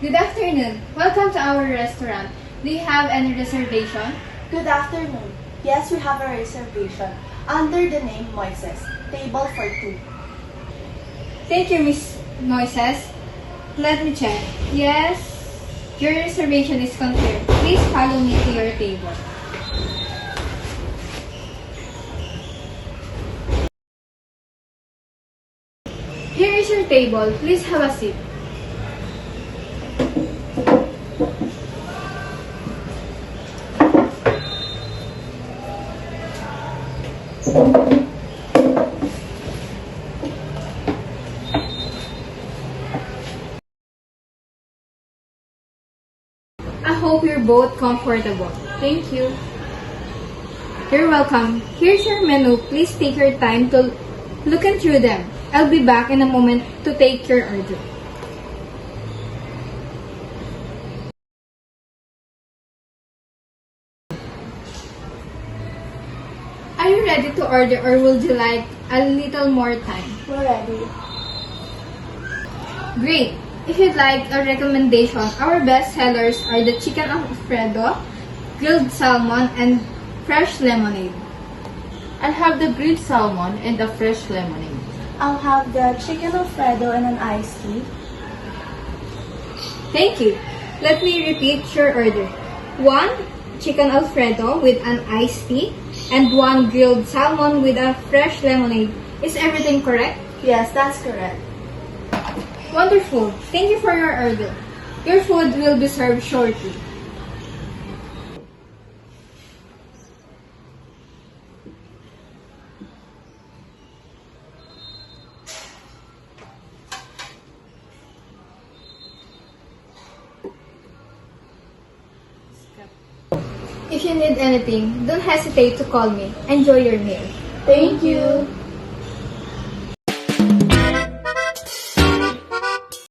Good afternoon. Welcome to our restaurant. Do you have any reservation? Good afternoon. Yes, we have a reservation under the name Moises. Table for two. Thank you, Miss Moises. Let me check. Yes, your reservation is confirmed. Please follow me to your table. Here is your table. Please have a seat. I hope you're both comfortable. Thank you. You're welcome. Here's your menu. Please take your time to look through them. I'll be back in a moment to take your order. Are you ready to order or would you like a little more time? We're ready. Great! If you'd like a recommendation, our best sellers are the chicken alfredo, grilled salmon, and fresh lemonade. I'll have the grilled salmon and the fresh lemonade. I'll have the chicken alfredo and an iced tea. Thank you. Let me repeat your order. 1 chicken alfredo with an iced tea and 1 grilled salmon with a fresh lemonade. Is everything correct? Yes, that's correct. Wonderful. Thank you for your order. Your food will be served shortly. If you need anything, don't hesitate to call me. Enjoy your meal. Thank you.